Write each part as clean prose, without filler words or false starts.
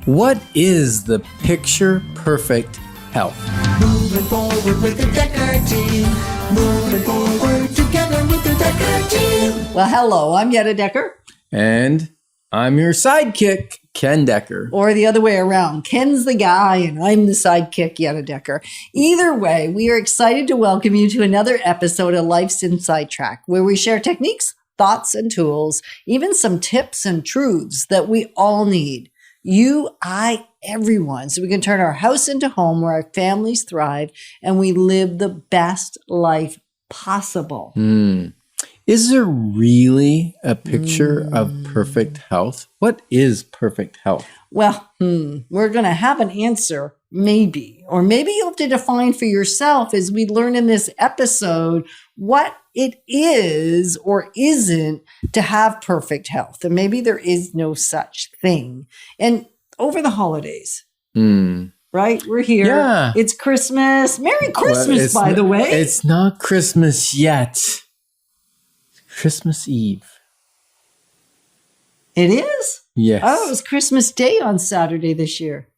What is the picture perfect health? Moving forward with the Decker team. Moving forward together with the Decker team. Well, hello, I'm Yetta Decker. And I'm your sidekick, Ken Decker. Or the other way around. Ken's the guy and I'm the sidekick, Yetta Decker. Either way, we are excited to welcome you to another episode of Life's Inside Track, where we share techniques, thoughts, and tools, even some tips and truths that we all need. You, I, everyone, so we can turn our house into home where our families thrive and we live the best life possible. Is there really a picture of perfect health? What is perfect health? Well, we're going to have an answer, maybe. Or maybe you'll have to define for yourself as we learn in this episode what it is or isn't to have perfect health. And maybe there is no such thing. And over the holidays, right? We're here. Yeah. It's Christmas. Merry Christmas, by the way. It's not Christmas yet. It's Christmas Eve. It is? Yes. Oh, it was Christmas Day on Saturday this year.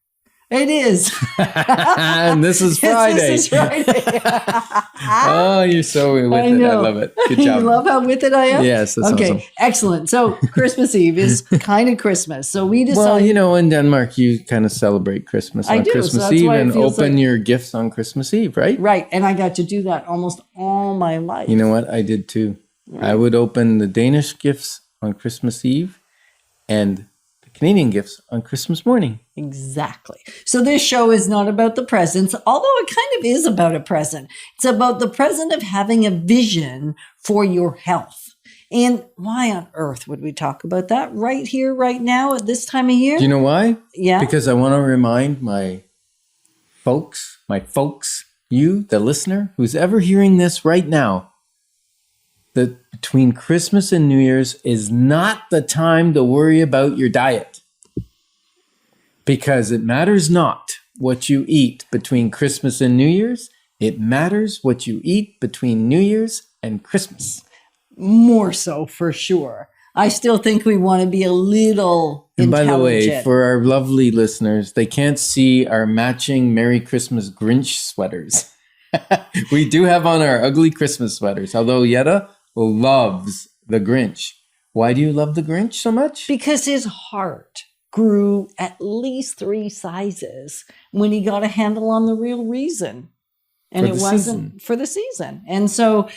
It is. And this is Friday. This is Friday. Oh, you're so with I it. know. I love it. Good job. You love how with it I am? Yes, that's okay, awesome. excellent. So Christmas Eve is kind of Christmas. So we decided. Well, you know, in Denmark, you kind of celebrate Christmas I on do, so Christmas that's Eve why it and feels open like- your gifts on Christmas Eve, right? Right. And I got to do that almost all my life. You know what? I did too. I would open the Danish gifts on Christmas Eve and the Canadian gifts on Christmas morning. Exactly. So this show is not about the presents, although it kind of is about a present. It's about the present of having a vision for your health. And why on earth would we talk about that right here, right now, at this time of year? Do you know why? Yeah. Because I want to remind my folks, you, the listener, who's ever hearing this right now, that between Christmas and New Year's is not the time to worry about your diet. Because it matters not what you eat between Christmas and New Year's. It matters what you eat between New Year's and Christmas. More so, for sure. I still think we want to be a little And by the way, intelligent. for our lovely listeners, they can't see our matching Merry Christmas Grinch sweaters. We do have on our ugly Christmas sweaters, although Yetta loves the Grinch. Why do you love the Grinch so much? Because his heart grew at least 3 sizes when he got a handle on the real reason. And For it the wasn't season. for the season. And so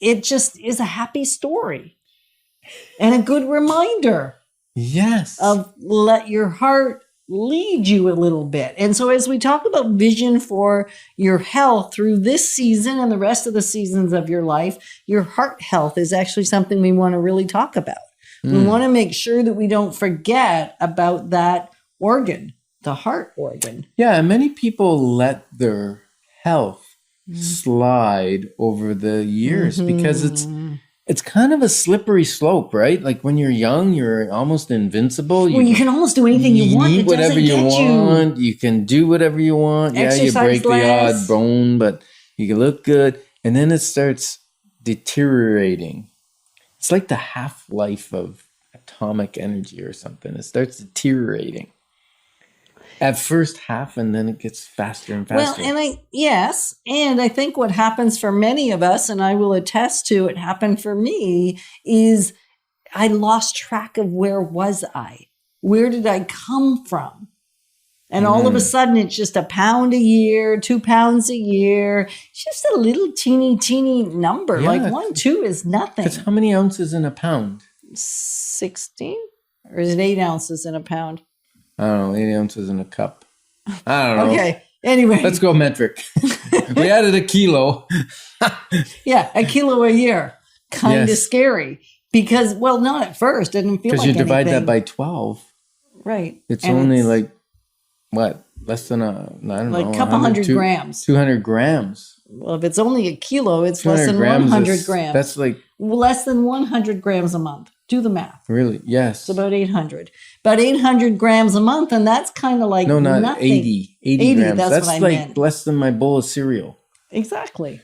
it just is a happy story and a good reminder Yes. of let your heart lead you a little bit. And so as we talk about vision for your health through this season and the rest of the seasons of your life, your heart health is actually something we want to really talk about. We want to make sure that we don't forget about that organ, the heart organ. Yeah, and many people let their health slide over the years because it's kind of a slippery slope, right? Like when you're young, you're almost invincible. Well, you can almost do anything you want. eat It whatever doesn't you get want. You can do whatever you want. Yeah, you Exercise break the less. odd bone, but you can look good. And then it starts deteriorating. It's like the half-life of atomic energy or something. It starts deteriorating. At first half, and then it gets faster and Well, faster. and I think what happens for many of us, and I will attest to it happened for me, is I lost track of where was I? Where did I come from? And all of a sudden, it's just a pound a year, 2 pounds a year. It's just a little teeny number. Yeah. Like 1, 2 is nothing. Because how many ounces in a pound? 16? Or is it 8 ounces in a pound? I don't know, 8 ounces in a cup. I don't know. Okay. Anyway. Let's go metric. We added a kilo. Yeah, a kilo a year. Kind of Yes. scary. Because, well, not at first. Didn't feel Because like you divide anything. that by 12. Right. It's And only like, what? Less than I don't know. like a couple hundred two- grams. 200 grams. Well, if it's only a kilo, it's less 200 than grams 100 is- grams. That's like, less than 100 grams a month. Do the math. really, yes. It's about 800. About 800 grams a month, and that's kind of like No, not nothing. 80. 80 80, grams. that's what I like meant. less than my bowl of cereal. Exactly.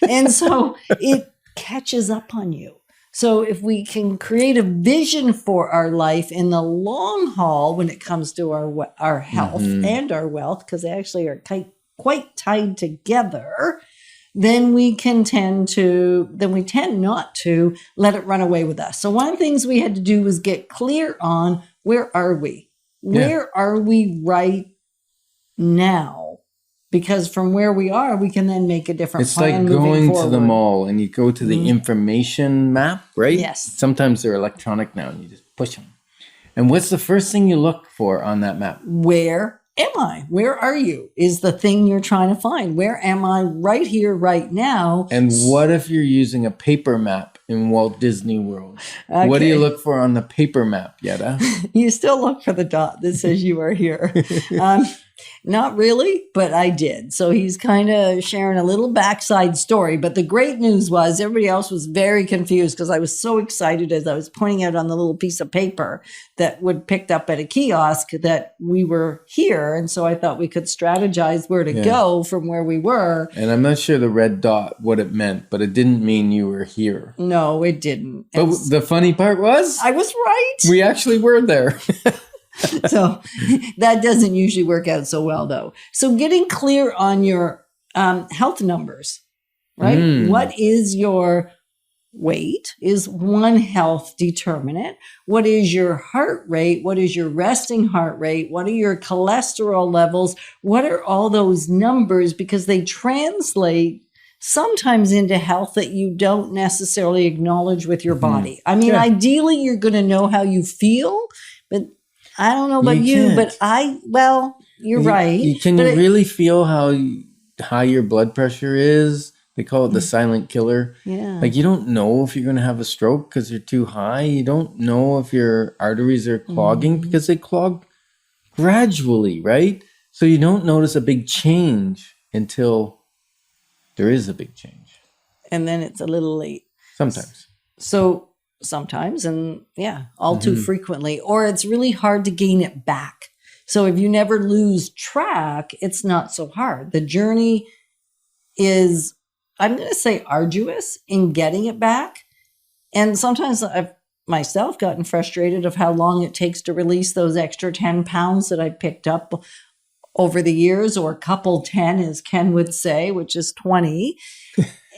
And so it catches up on you. So if we can create a vision for our life in the long haul when it comes to our health and our wealth, because they actually are quite tied together, then we tend not to let it run away with us. So one of the things we had to do was get clear on where are we? Where are we right now? Because from where we are, we can then make a different plan. It's like going to the mall and you go to the information map, right? Yes. Sometimes they're electronic now and you just push them. And what's the first thing you look for on that map? Where am I? Where are you? Is the thing you're trying to find. Where am I right here, right now? And what if you're using a paper map in Walt Disney World? Okay. What do you look for on the paper map, Yetta? You still look for the dot that says you are here. Not really, but I did. So he's kind of sharing a little backside story. But the great news was everybody else was very confused because I was so excited as I was pointing out on the little piece of paper that would picked up at a kiosk that we were here. And so I thought we could strategize where to go from where we were. And I'm not sure the red dot, what it meant, but it didn't mean you were here. No, it didn't. But the funny part was, I was right. We actually were there. So that doesn't usually work out so well, though. So getting clear on your health numbers, right? What is your weight is one health determinant. What is your heart rate? What is your resting heart rate? What are your cholesterol levels? What are all those numbers? Because they translate sometimes into health that you don't necessarily acknowledge with your body. I mean, ideally, you're going to know how you feel, but I don't know about you, but you're right. Can you really feel how high your blood pressure is? They call it the silent killer. Yeah. Like you don't know if you're going to have a stroke because you're too high. You don't know if your arteries are clogging because they clog gradually, right? So you don't notice a big change until there is a big change. And then it's a little late. Sometimes. So sometimes, and all too frequently, or it's really hard to gain it back. So if you never lose track, it's not so hard. The journey is, I'm going to say, arduous in getting it back. And sometimes I've myself gotten frustrated of how long it takes to release those extra 10 pounds that I picked up over the years, or couple 10, as Ken would say, which is 20.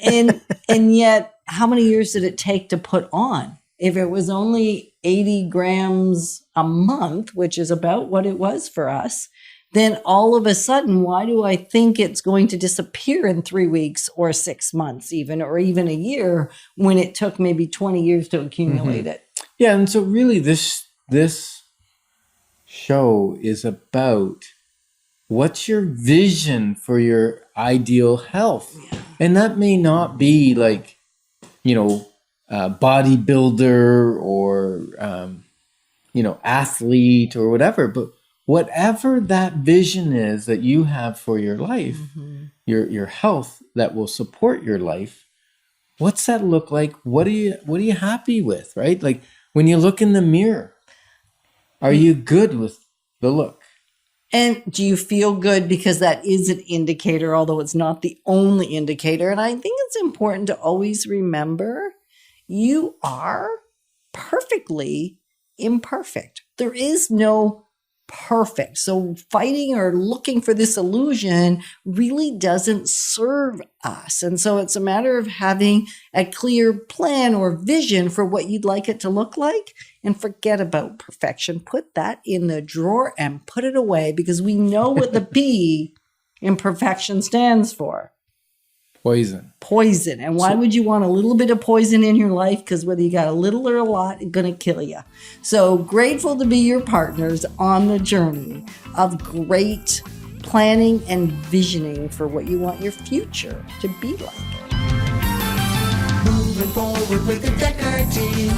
And yet, how many years did it take to put on? If it was only 80 grams a month, which is about what it was for us, then all of a sudden, why do I think it's going to disappear in 3 weeks or 6 months even, or even a year, when it took maybe 20 years to accumulate it? Yeah, and so really this show is about what's your vision for your ideal health? Yeah. And that may not be like, bodybuilder or, athlete or whatever, but whatever that vision is that you have for your life, your health that will support your life, what's that look like? What are you happy with, right? Like when you look in the mirror, are you good with the look? And do you feel good? Because that is an indicator, although it's not the only indicator. And I think it's important to always remember you are perfectly imperfect. There is no perfect. So fighting or looking for this illusion really doesn't serve us. And so it's a matter of having a clear plan or vision for what you'd like it to look like, and forget about perfection. Put that in the drawer and put it away, because we know what the P in perfection stands for. Poison. And why would you want a little bit of poison in your life? Because whether you got a little or a lot, it's going to kill you. So grateful to be your partners on the journey of great planning and visioning for what you want your future to be like. Moving forward with the Decker team.